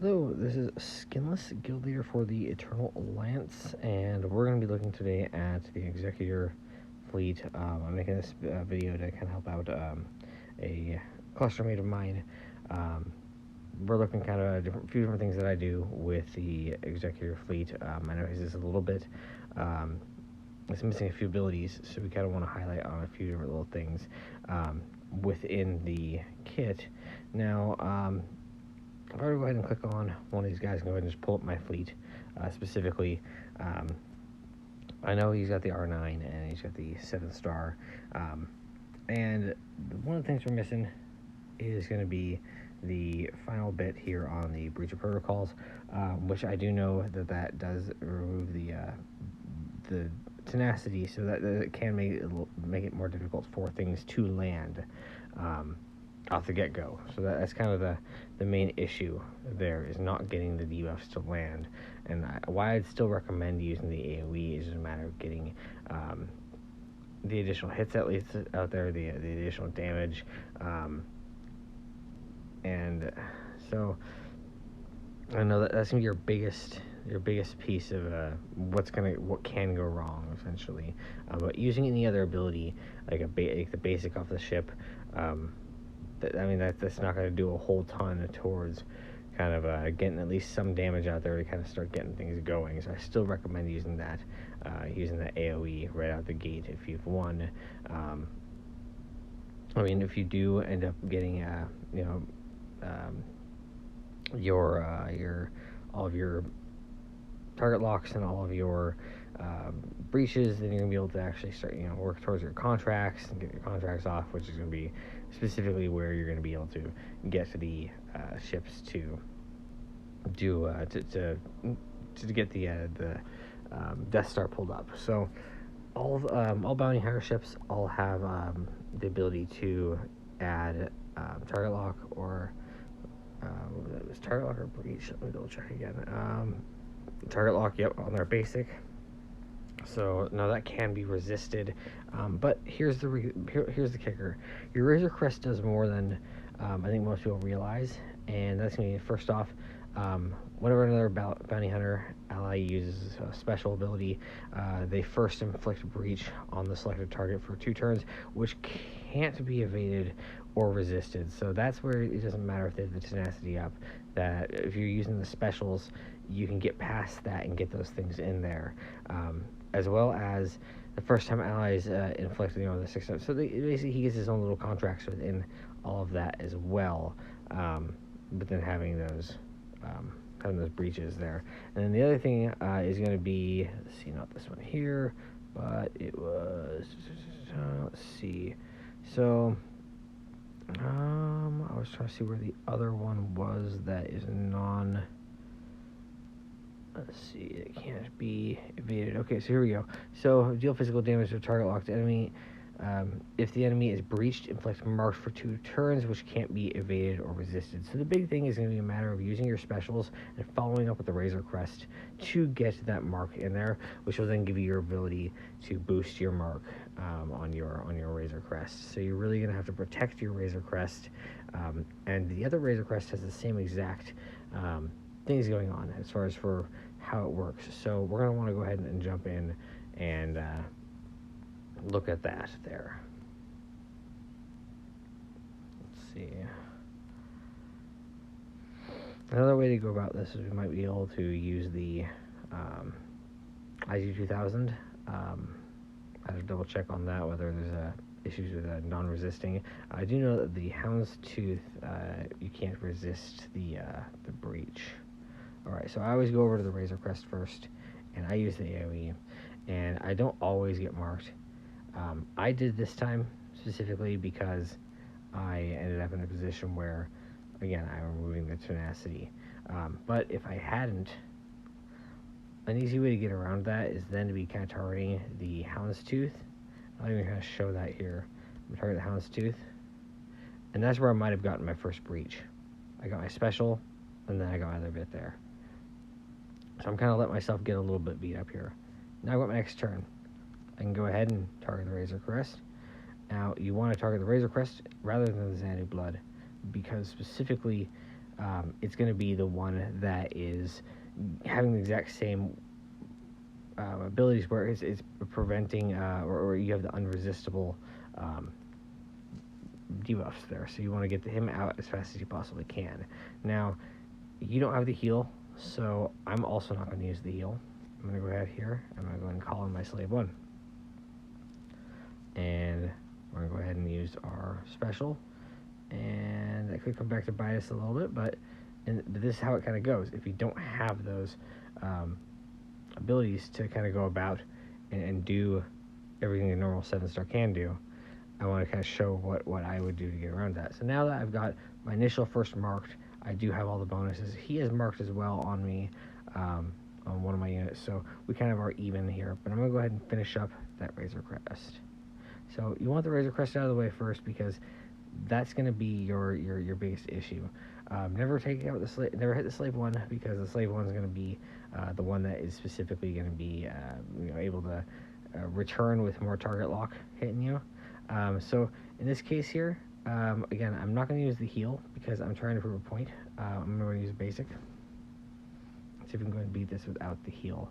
Hello, this is Skinless Guild Leader for the Eternal Lance, and we're going to be looking today at the Executor fleet. I'm making this video to kind of help out a cluster mate of mine. We're looking kind of a few different things that I do with the Executor fleet. I know this is a little bit, it's missing a few abilities, so we kind of want to highlight on a few different little things within the kit. Now, if I go ahead and click on one of these guys and go ahead and just pull up my fleet, specifically, I know he's got the R9 and he's got the 7-star, and one of the things we're missing is going to be the final bit here on the breach of protocols, which I do know that does remove the tenacity, so that it can make it more difficult for things to land off the get-go. So that's kind of the main issue there, is not getting the debuffs to land. And why I'd still recommend using the AoE is just a matter of getting the additional hits at least out there, the additional damage, and so I know that's gonna be your biggest piece of what can go wrong essentially. But using any other ability like the basic off the ship, that's not going to do a whole ton towards kind of getting at least some damage out there to kind of start getting things going. So I still recommend using that AoE right out the gate if you've won. If you do end up getting all of your target locks and all of your breaches, then you're gonna be able to actually start work towards your contracts and get your contracts off, which is gonna be specifically where you're gonna be able to get to the ships to do to get the Death Star pulled up. So all bounty hunter ships all have the ability to add target lock or was target lock or breach. Let me double check again. Target lock, yep, on their basic. So now that can be resisted, but here's the kicker. Your Razor Crest does more than I think most people realize, and that's going to be, first off, whenever another bounty hunter ally uses a special ability, they first inflict a breach on the selected target for 2 turns, which can't be evaded or resisted. So that's where it doesn't matter if they have the tenacity up, that if you're using the specials, you can get past that and get those things in there, as well as the first time allies inflict the 6 times. So basically he gets his own little contracts within all of that as well, but then having those breaches there. And then the other thing is going to be, let's see, not this one here, but it was, let's see, so I was trying to see where the other one was that is let's see, it can't be evaded. Okay, so here we go. So deal physical damage to a target locked enemy. If the enemy is breached, inflict marks for 2 turns, which can't be evaded or resisted. So the big thing is going to be a matter of using your specials and following up with the Razor Crest to get that mark in there, which will then give you your ability to boost your mark on your Razor Crest. So you're really going to have to protect your Razor Crest, and the other Razor Crest has the same exact things going on as far as for how it works. So we're going to want to go ahead and jump in and look at that there. Let's see. Another way to go about this is we might be able to use the IG-2000. I have to double check on that, whether there's issues with non-resisting. I do know that the Houndstooth, you can't resist the breach. Alright, so I always go over to the Razor Crest first, and I use the AoE, and I don't always get marked. I did this time specifically because I ended up in a position where, again, I'm removing the tenacity. But if I hadn't, an easy way to get around that is then to be kind of targeting the Houndstooth. I'll even kind of show that here. I'm targeting the Houndstooth, and that's where I might have gotten my first breach. I got my special, and then I got my other bit there. So I'm kind of letting myself get a little bit beat up here. Now I got my next turn. I can go ahead and target the Razor Crest. Now you want to target the Razor Crest rather than the Xanadu Blood, because specifically it's going to be the one that is having the exact same abilities, where it's preventing or you have the unresistible debuffs there. So you want to get him out as fast as you possibly can. Now, you don't have the heal, so I'm also not going to use the heal. I'm going to go ahead here. I'm going to go ahead and call in my slave 1. And we're going to go ahead and use our special. And that could come back to bite us a little bit, but this is how it kind of goes. If you don't have those abilities to kind of go about and do everything a normal 7-star can do, I want to kind of show what I would do to get around that. So now that I've got my initial first marked, I do have all the bonuses. He is marked as well on me on one of my units, so we kind of are even here. But I'm going to go ahead and finish up that Razor Crest. So you want the Razor Crest out of the way first, because that's going to be your biggest issue. Never take out never hit the slave 1, because the slave 1 is going to be the one that is specifically going to be able to return with more target lock hitting you. So in this case here, again, I'm not going to use the heal because I'm trying to prove a point. I'm going to use basic. Let's see if we can go ahead and beat this without the heal.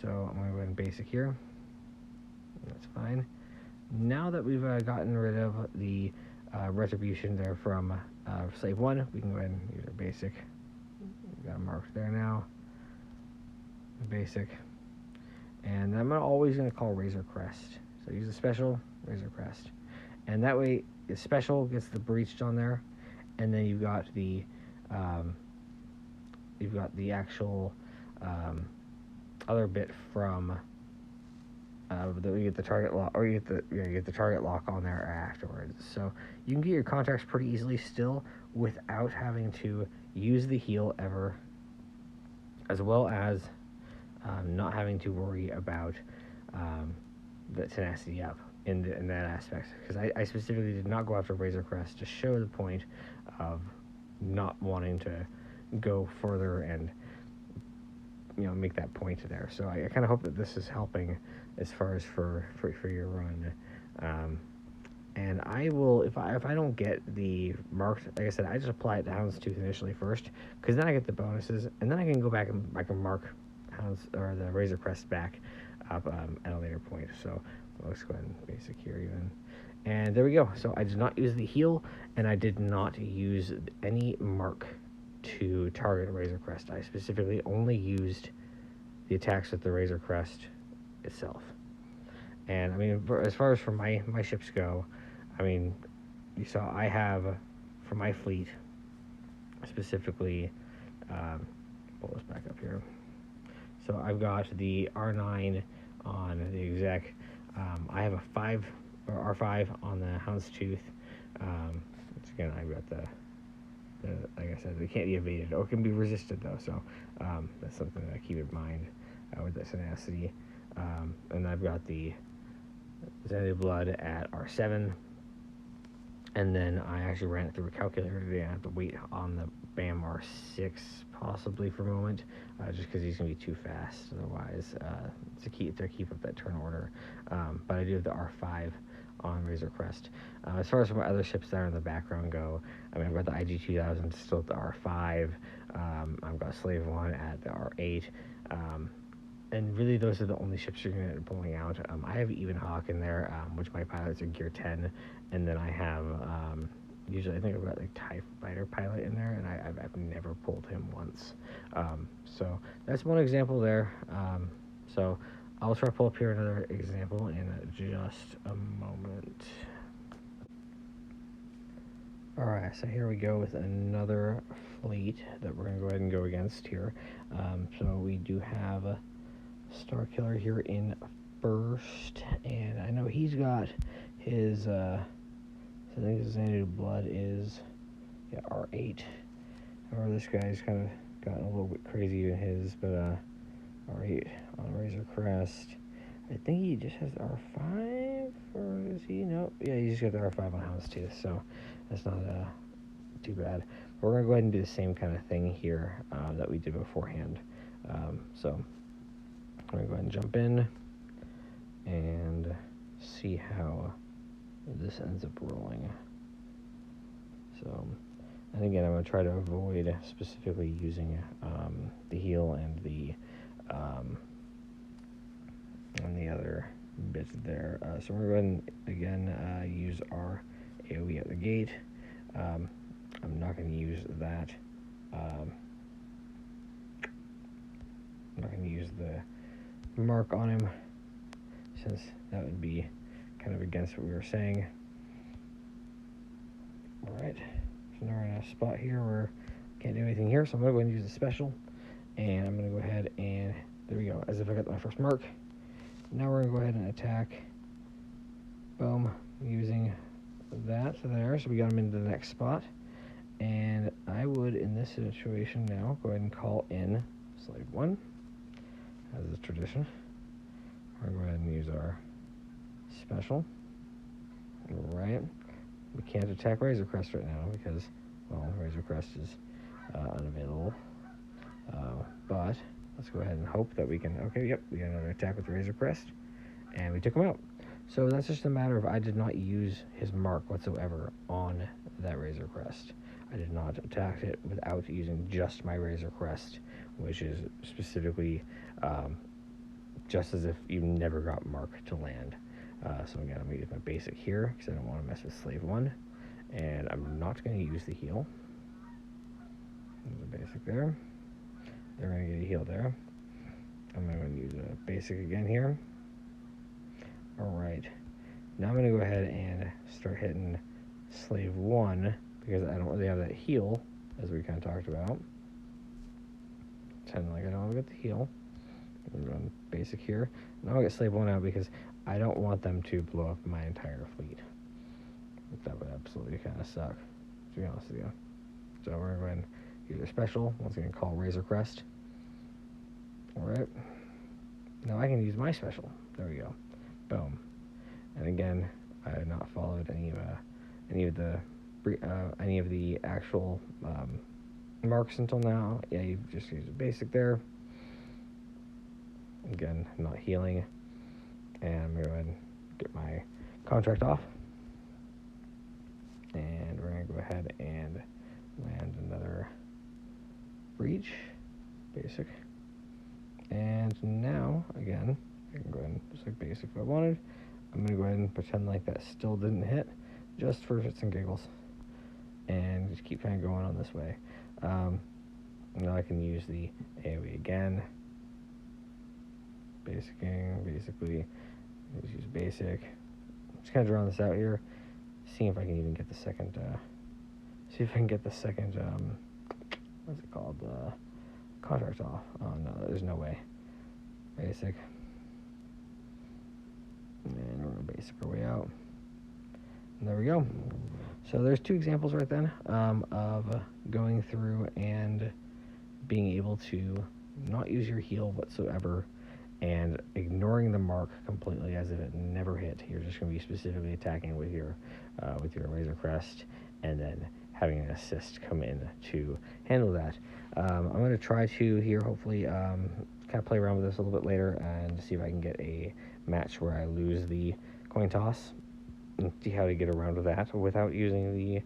So I'm going to go ahead and basic here. That's fine. Now that we've gotten rid of the retribution there from slave 1, we can go ahead and use our basic. We've got a mark there now. Basic. And I'm always going to call Razor Crest. So use a special, Razor Crest. And that way, the special gets the breached on there, and then you've got the actual other bit from you get the target lock, or you get the target lock on there afterwards. So you can get your contracts pretty easily still without having to use the heal ever, as well as not having to worry about the tenacity up in that aspect. Because I specifically did not go after Razor Crest to show the point of not wanting to go further and make that point there. So I kind of hope that this is helping as far as for your run. And I will, if I don't get the marked, like I said, I just apply it to Houndstooth initially first, because then I get the bonuses, and then I can go back and I can mark the Razor Crest back up at a later point. So let's go ahead and basic here even. And there we go. So I did not use the heal, and I did not use any mark to target a Razor Crest. I specifically only used the attacks with the Razor Crest itself. And I mean, as far as for my ships go, I mean, you saw I have for my fleet specifically. Pull this back up here. So I've got the R9 on the Exec. I have a 5 or R5 on the Houndstooth. Which again, I've got the like I said, they can't be evaded or can be resisted though. So that's something that I keep in mind with the tenacity. And I've got the Xanadu Blood at R7. And then I actually ran it through a calculator today. I have to wait on the BAM R6 possibly for a moment, just because he's going to be too fast otherwise to keep up that turn order. But I do have the R5 on Razor Crest. As far as my other ships that are in the background go, I mean, I've got the IG-2000 still at the R5. I've got Slave 1 at the R8. And really, those are the only ships you're going to end up pulling out. I have Even Hawk in there, which my pilots are Gear 10. And then I have, usually I think I've got like TIE Fighter pilot in there, and I've never pulled him once. So that's one example there. So I'll try to pull up here another example in just a moment. Alright, so here we go with another fleet that we're going to go ahead and go against here. So we do have a Star Killer here in first, and I know he's got his, I think his Xanadu Blood is, R8. However, this guy's kind of gotten a little bit crazy in his, but R8 on Razor Crest. I think he just has the R5, or is he? No, yeah, he just got the R5 on Houndstooth, so that's not too bad. We're going to go ahead and do the same kind of thing here that we did beforehand. So I'm going to go ahead and jump in and see how this ends up rolling. So And again, I'm going to try to avoid specifically using the heal and the other bits there. So we're going to again use our AoE at the gate. I'm not going to use that. I'm not going to use the mark on him, since that would be kind of against what we were saying. Alright, so now we're in a spot here where I can't do anything here, so I'm going to go ahead and use the special, and I'm going to go ahead and, there we go, as if I got my first mark. Now we're going to go ahead and attack, boom, using that there, so we got him into the next spot. And I would, in this situation now, go ahead and call in Slave 1, as is tradition. We're going to go ahead and use our special. Right. We can't attack Razor Crest right now because, well, Razor Crest is unavailable. But let's go ahead and hope that we can, okay, yep, we got another attack with Razor Crest, and we took him out. So that's just a matter of I did not use his mark whatsoever on that Razor Crest. I did not attack it without using just my Razor Crest, which is specifically just as if you never got mark to land. So again, I'm going to use my basic here because I don't want to mess with Slave 1. And I'm not going to use the heal. There's a basic there. They're going to get a heal there. I'm going to use a basic again here. Alright. Now I'm going to go ahead and start hitting Slave 1 because I don't really have that heal, as we kind of talked about. Pretend like I don't get the heal. I'm going basic here. Now I'll get Slave 1 out because I don't want them to blow up my entire fleet. That would absolutely kind of suck, to be honest with you. So we're going to go ahead and use our special. Once again, call Razor Crest. Alright. Now I can use my special. There we go. Boom. And again, I have not followed any of the actual marks until now. Yeah, you just use a basic there. Again, not healing. And I'm going to go ahead and get my contract off. And we're going to go ahead and land another breach. Basic. And now, again, I can go ahead and just like basic if I wanted. I'm going to go ahead and pretend like that still didn't hit, just for shits and giggles. And just keep kind of going on this way. Now I can use the AoE again. Basically, just use basic. Just kind of drawing this out here, seeing if I can even get the second. What's it called? Contract off. Oh no, there's no way. Basic. And we're gonna basic our way out. And there we go. So there's two examples right then of going through and being able to not use your heal whatsoever and ignoring the mark completely as if it never hit. You're just going to be specifically attacking with your Razor Crest, and then having an assist come in to handle that. I'm going to try to here hopefully kind of play around with this a little bit later and see if I can get a match where I lose the coin toss and see how to get around with that without using the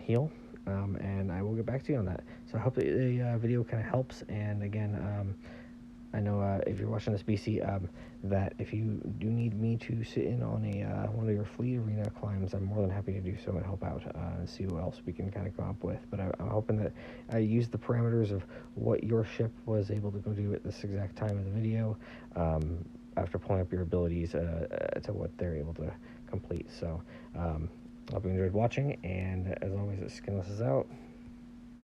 heal. And I will get back to you on that. So I hope that the video kind of helps. And again, I know if you're watching this, BC, that if you do need me to sit in on a one of your fleet arena climbs, I'm more than happy to do so and help out and see what else we can kind of come up with. But I'm hoping that I used the parameters of what your ship was able to go do at this exact time of the video after pulling up your abilities to what they're able to complete. So I hope you enjoyed watching, and as always, Skinless is out.